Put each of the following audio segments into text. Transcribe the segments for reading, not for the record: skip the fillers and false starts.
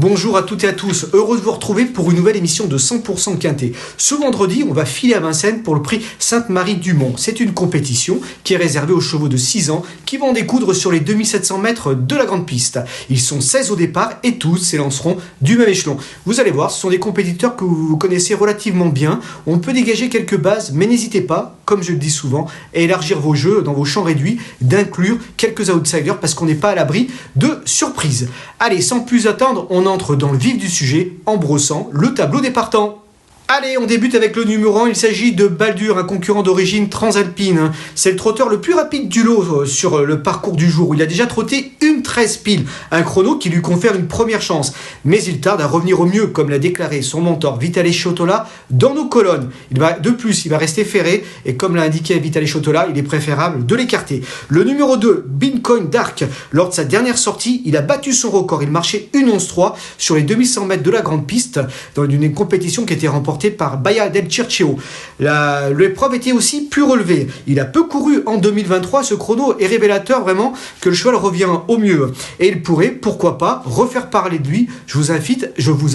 Bonjour à toutes et à tous, heureux de vous retrouver pour une nouvelle émission de 100% Quintet. Ce vendredi, on va filer à Vincennes pour le prix Sainte-Marie-du-Mont. C'est une compétition qui est réservée aux chevaux de 6 ans qui vont découdre sur les 2700 mètres de la grande piste. Ils sont 16 au départ et tous s'élanceront du même échelon. Vous allez voir, ce sont des compétiteurs que vous connaissez relativement bien. On peut dégager quelques bases, mais n'hésitez pas, comme je le dis souvent, à élargir vos jeux dans vos champs réduits, d'inclure quelques outsiders parce qu'on n'est pas à l'abri de surprises. Allez, sans plus attendre, on entre dans le vif du sujet en brossant le tableau des partants. Allez, on débute avec le numéro 1, il s'agit de Baldur, un concurrent d'origine transalpine. C'est le trotteur le plus rapide du lot sur le parcours du jour. Il a déjà trotté une 13 piles, un chrono qui lui confère une première chance. Mais il tarde à revenir au mieux, comme l'a déclaré son mentor Vitaly Chotola dans nos colonnes. De plus, il va rester ferré, et comme l'a indiqué Vitaly Chotola, il est préférable de l'écarter. Le numéro 2, Bitcoin Dark, lors de sa dernière sortie, il a battu son record. Il marchait une 11-3 sur les 2100 mètres de la grande piste, dans une compétition qui était remportée par Baia del Circeo. L'épreuve était aussi plus relevée. Il a peu couru en 2023. Ce chrono est révélateur vraiment que le cheval revient au mieux. Et il pourrait, pourquoi pas, refaire parler de lui. Je vous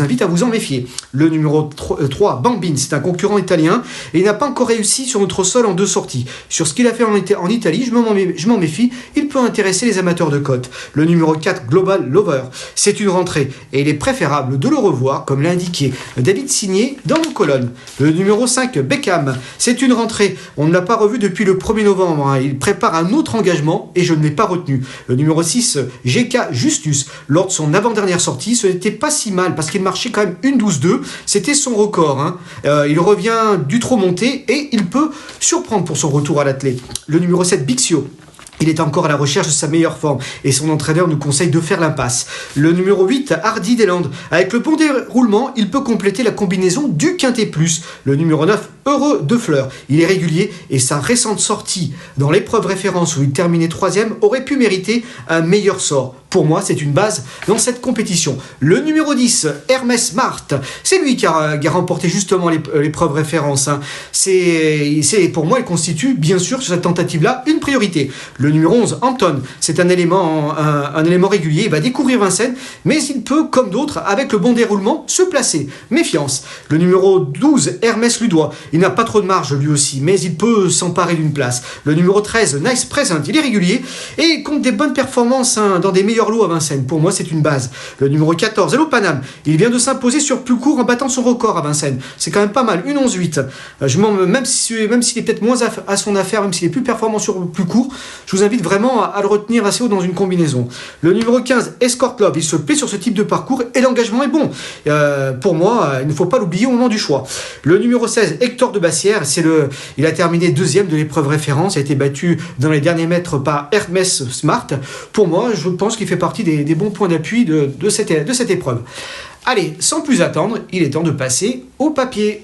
invite à vous en méfier. Le numéro 3, Bambin, c'est un concurrent italien et il n'a pas encore réussi sur notre sol en 2 sorties. Sur ce qu'il a fait en Italie, je m'en méfie. Il peut intéresser les amateurs de cote. Le numéro 4, Global Lover, c'est une rentrée et il est préférable de le revoir, comme l'a indiqué David Signé dans nos colonnes. Le numéro 5, Beckham, c'est une rentrée. On ne l'a pas revu depuis le 1er novembre. Il prépare un autre engagement et je ne l'ai pas retenu. Le numéro 6, GK Justus, lors de son avant-dernière sortie, ce n'était pas si mal parce qu'il marchait quand même une 12-2. C'était son record. Il revient du trop monté et il peut surprendre pour son retour à l'athlète. Le numéro 7, Bixio. Il est encore à la recherche de sa meilleure forme et son entraîneur nous conseille de faire l'impasse. Le numéro 8, Hardy Deslandes. Avec le bon déroulement, il peut compléter la combinaison du Quintet Plus. Le numéro 9, Heureux de Fleurs. Il est régulier et sa récente sortie dans l'épreuve référence où il terminait 3e aurait pu mériter un meilleur sort. Pour moi, c'est une base dans cette compétition. Le numéro 10, Hermès Smart. C'est lui qui a remporté justement l'épreuve référence. Pour moi, il constitue bien sûr sur cette tentative-là une priorité. Le numéro 11, Anton, c'est un élément régulier. Il va découvrir Vincennes, mais il peut, comme d'autres, avec le bon déroulement, se placer. Méfiance. Le numéro 12, Hermès Ludois. Il n'a pas trop de marge lui aussi, mais il peut s'emparer d'une place. Le numéro 13, Nice Present. Il est régulier et il compte des bonnes performances dans des meilleurs lots à Vincennes. Pour moi, c'est une base. Le numéro 14, Hello Paname. Il vient de s'imposer sur plus court en battant son record à Vincennes. C'est quand même pas mal. Une 11-8. Même s'il est peut-être moins à son affaire, même s'il est plus performant sur plus court, je vous invite vraiment à le retenir assez haut dans une combinaison. Le numéro 15, Escort Love. Il se plaît sur ce type de parcours et l'engagement est bon. Pour moi, il ne faut pas l'oublier au moment du choix. Le numéro 16, Hector de Bassière. Il a terminé 2e de l'épreuve référence. Il a été battu dans les derniers mètres par Hermès Smart. Pour moi, je pense qu'il fait partie des bons points d'appui de cette épreuve. Allez, sans plus attendre, il est temps de passer au papier.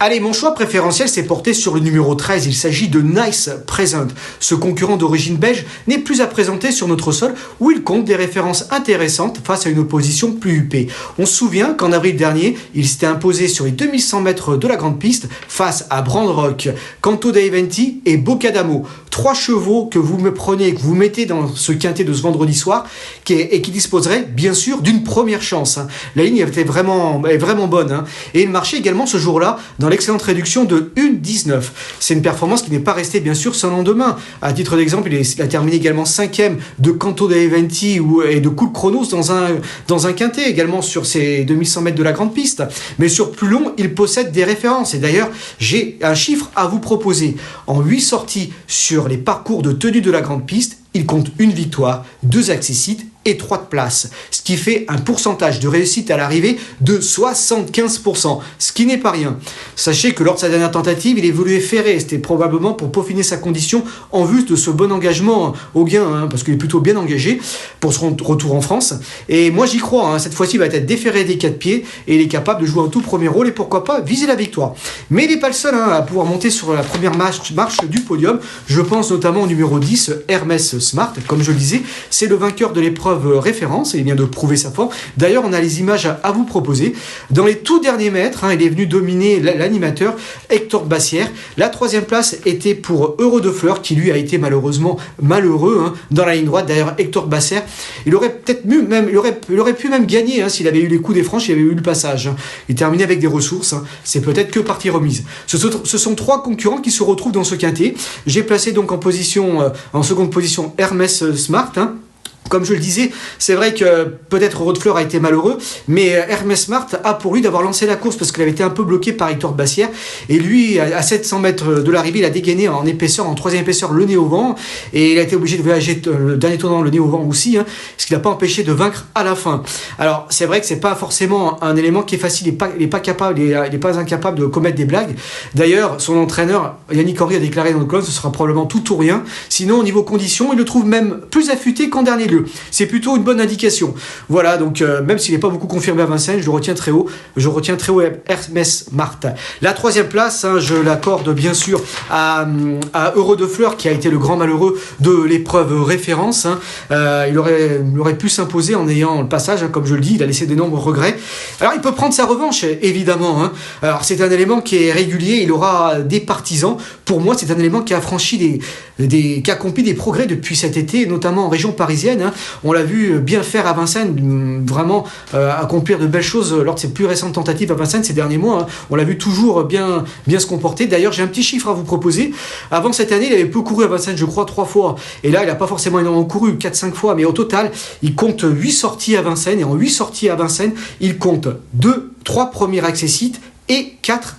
Allez, mon choix préférentiel s'est porté sur le numéro 13. Il s'agit de Nice Present. Ce concurrent d'origine belge n'est plus à présenter sur notre sol où il compte des références intéressantes face à une opposition plus huppée. On se souvient qu'en avril dernier, il s'était imposé sur les 2100 mètres de la grande piste face à Brandrock, Canto d'Aventi et Bocadamo. 3 chevaux que vous me prenez, que vous mettez dans ce quintet de ce vendredi soir et qui disposeraient bien sûr d'une première chance. La ligne est vraiment bonne. Et il marchait également ce jour-là dans l'excellente réduction de 1,19. C'est une performance qui n'est pas restée bien sûr sans lendemain. À titre d'exemple, il a terminé également 5e de Canto d'Aventi et de Cool Chronos dans un quintet, également sur ces 2100 mètres de la grande piste. Mais sur plus long, il possède des références. Et d'ailleurs, j'ai un chiffre à vous proposer. En 8 sorties sur les parcours de tenue de la grande piste, il compte 1 victoire, 2 accessites et 3 de place, ce qui fait un pourcentage de réussite à l'arrivée de 75%, ce qui n'est pas rien. Sachez que lors de sa dernière tentative, il évoluait ferré, c'était probablement pour peaufiner sa condition en vue de ce bon engagement au gain, parce qu'il est plutôt bien engagé pour son retour en France. Et moi j'y crois, cette fois-ci il va être déféré des 4 pieds et il est capable de jouer un tout premier rôle et pourquoi pas viser la victoire. Mais il n'est pas le seul à pouvoir monter sur la première marche du podium. Je pense notamment au numéro 10, Hermès Smart, comme je le disais, c'est le vainqueur de l'épreuve l'épreuve référence, et il vient de prouver sa forme. D'ailleurs, on a les images à vous proposer. Dans les tout derniers mètres, il est venu dominer l'animateur Hector Bassière. La 3e place était pour Heureux de Fleurs, qui lui a été malheureusement malheureux dans la ligne droite. D'ailleurs, Hector Bassière, il aurait peut-être il aurait pu même gagner s'il avait eu les coups des franches, s'il avait eu le passage. Il terminait avec des ressources. C'est peut-être que partie remise. Ce sont 3 concurrents qui se retrouvent dans ce quintet. J'ai placé donc en seconde position Hermès Smart. Comme je le disais, c'est vrai que peut-être Heureux de Fleurs a été malheureux, mais Hermès Smart a pour lui d'avoir lancé la course parce qu'il avait été un peu bloqué par Hector Bassière. Et lui, à 700 mètres de l'arrivée, il a dégainé en épaisseur, en 3e épaisseur, le nez au vent. Et il a été obligé de voyager le dernier tournant, le nez au vent aussi, ce qui n'a pas empêché de vaincre à la fin. Alors, c'est vrai que c'est pas forcément un élément qui est facile. Il n'est pas incapable de commettre des blagues. D'ailleurs, son entraîneur, Yannick Henry, a déclaré dans le colonne, ce sera probablement tout ou rien. Sinon, au niveau conditions, il le trouve même plus affûté qu'en dernier lieu. C'est plutôt une bonne indication. Voilà, donc même s'il n'est pas beaucoup confirmé à Vincennes, je le retiens très haut. Je retiens très haut Hermès Smart. La 3e place, je l'accorde bien sûr à Heureux de Fleurs, qui a été le grand malheureux de l'épreuve référence. Il aurait pu s'imposer en ayant le passage, comme je le dis, il a laissé d'énormes regrets. Alors il peut prendre sa revanche, évidemment. Alors c'est un élément qui est régulier, il aura des partisans. Pour moi, c'est un élément qui a franchi qui a accompli des progrès depuis cet été, notamment en région parisienne. On l'a vu bien faire à Vincennes, vraiment accomplir de belles choses lors de ses plus récentes tentatives à Vincennes ces derniers mois. On l'a vu toujours bien se comporter. D'ailleurs, j'ai un petit chiffre à vous proposer. Avant cette année, il avait peu couru à Vincennes, je crois, 3 fois. Et là, il n'a pas forcément énormément couru, 4-5 fois. Mais au total, il compte 8 sorties à Vincennes. Et en 8 sorties à Vincennes, il compte 3 premiers accessites et 4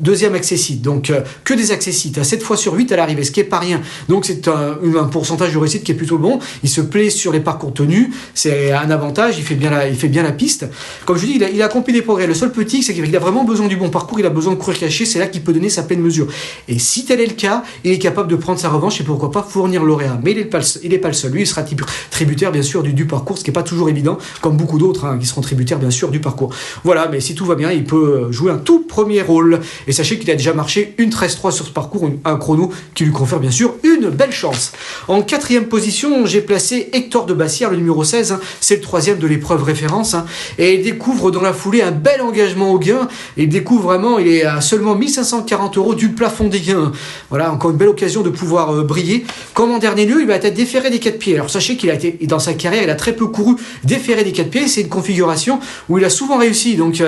deuxième accessite, donc que des accessites à 7 fois sur 8 à l'arrivée, ce qui est pas rien. Donc c'est un pourcentage de réussite qui est plutôt bon. Il se plaît sur les parcours tenus, c'est un avantage, il fait bien la piste. Comme je dis, il a accompli des progrès. Le seul petit, c'est qu'il a vraiment besoin du bon parcours, il a besoin de courir caché, c'est là qu'il peut donner sa pleine mesure. Et si tel est le cas, il est capable de prendre sa revanche et pourquoi pas fournir lauréat. Mais il n'est pas le seul. Lui, il sera tributaire bien sûr du parcours, ce qui n'est pas toujours évident, comme beaucoup d'autres qui seront tributaires bien sûr du parcours. Voilà, mais si tout va bien, il peut jouer un tout premier rôle. Et sachez qu'il a déjà marché une 13-3 sur ce parcours, un chrono qui lui confère bien sûr une belle chance. En 4e position, j'ai placé Hector de Bassière, le numéro 16. C'est le 3e de l'épreuve référence. Et il découvre dans la foulée un bel engagement au gain. Et il découvre vraiment, il est à seulement 1540 € du plafond des gains. Voilà, encore une belle occasion de pouvoir briller. Comme en dernier lieu, il va être déféré des 4 pieds. Alors sachez qu'il a été, dans sa carrière, il a très peu couru déféré des 4 pieds. C'est une configuration où il a souvent réussi. Donc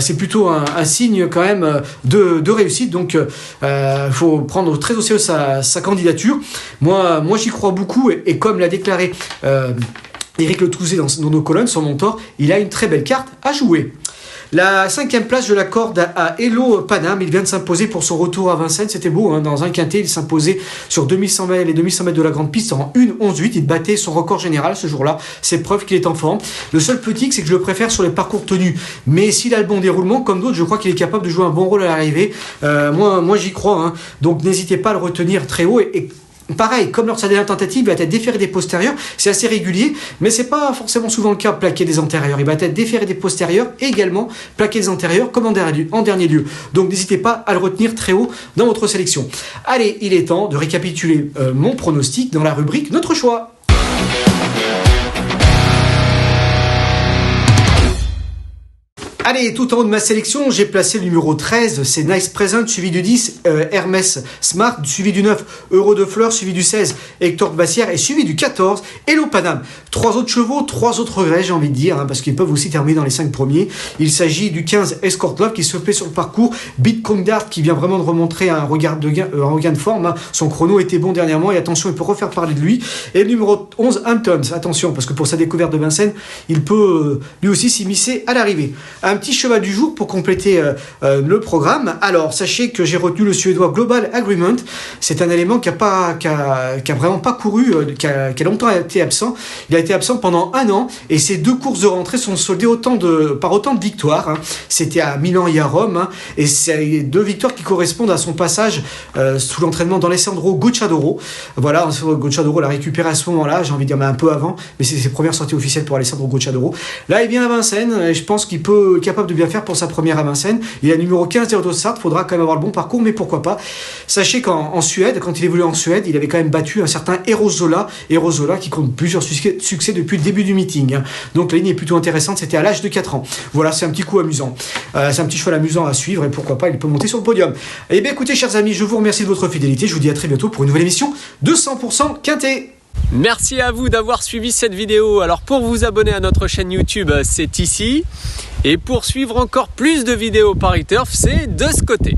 c'est plutôt un signe quand même de réussite. Donc il faut prendre très au sérieux sa candidature. Moi j'y crois beaucoup et comme l'a déclaré Éric Le Touzé dans nos colonnes, son mentor, il a une très belle carte à jouer. La 5e place, je l'accorde à Hello Paname. Il vient de s'imposer pour son retour à Vincennes. C'était beau, dans un quintet. Il s'imposait sur 2100 mètres, les 2100 mètres de la grande piste en 1:11:8. Il battait son record général ce jour-là. C'est preuve qu'il est en forme. Le seul petit, c'est que je le préfère sur les parcours tenus. Mais s'il a le bon déroulement, comme d'autres, je crois qu'il est capable de jouer un bon rôle à l'arrivée. Moi j'y crois. Donc n'hésitez pas à le retenir très haut et pareil, comme lors de sa dernière tentative, il va être déféré des postérieurs, c'est assez régulier, mais c'est pas forcément souvent le cas de plaquer des antérieurs. Il va être déféré des postérieurs et également plaquer des antérieurs comme en dernier lieu. Donc n'hésitez pas à le retenir très haut dans votre sélection. Allez, il est temps de récapituler mon pronostic dans la rubrique Notre choix. Allez, tout en haut de ma sélection, j'ai placé le numéro 13, c'est Nice Present, suivi du 10, Hermès Smart, suivi du 9, Heureux de Fleurs, suivi du 16, Hector Bassière, et suivi du 14, Hello Paname. 3 autres chevaux, 3 autres regrets, j'ai envie de dire, parce qu'ils peuvent aussi terminer dans les 5 premiers. Il s'agit du 15, Escort Love, qui se plaît sur le parcours, Bitcoin Dart, qui vient vraiment de remontrer un regain de forme. Son chrono était bon dernièrement, et attention, il peut refaire parler de lui. Et le numéro 11, Hamptons, attention, parce que pour sa découverte de Vincennes, il peut lui aussi s'immiscer à l'arrivée. Un petit cheval du jour pour compléter le programme. Alors, sachez que j'ai retenu le suédois Global Agreement. C'est un élément qui a vraiment pas couru, qui a longtemps été absent. Il a été absent pendant 1 an et ses 2 courses de rentrée sont soldées par autant de victoires. C'était à Milan et à Rome. Et c'est 2 victoires qui correspondent à son passage sous l'entraînement d'Alessandro Gocciadoro. Voilà, Gocciadoro l'a récupéré à ce moment-là, j'ai envie de dire mais un peu avant, mais c'est ses premières sorties officielles pour Alessandro Gocciadoro. Là, il vient à Vincennes et je pense qu'il peut capable de bien faire pour sa première à Vincennes. Il est numéro 15 des Autostart, il faudra quand même avoir le bon parcours, mais pourquoi pas. Sachez qu'en Suède, quand il évoluait en Suède, il avait quand même battu un certain Eero Zola qui compte plusieurs succès depuis le début du meeting. Donc la ligne est plutôt intéressante, c'était à l'âge de 4 ans. Voilà, c'est un petit coup amusant. C'est un petit cheval amusant à suivre et pourquoi pas, il peut monter sur le podium. Eh bien écoutez, chers amis, je vous remercie de votre fidélité. Je vous dis à très bientôt pour une nouvelle émission de 100% Quintet. Merci à vous d'avoir suivi cette vidéo. Alors pour vous abonner à notre chaîne YouTube, c'est ici. Et pour suivre encore plus de vidéos Paris Turf, c'est de ce côté.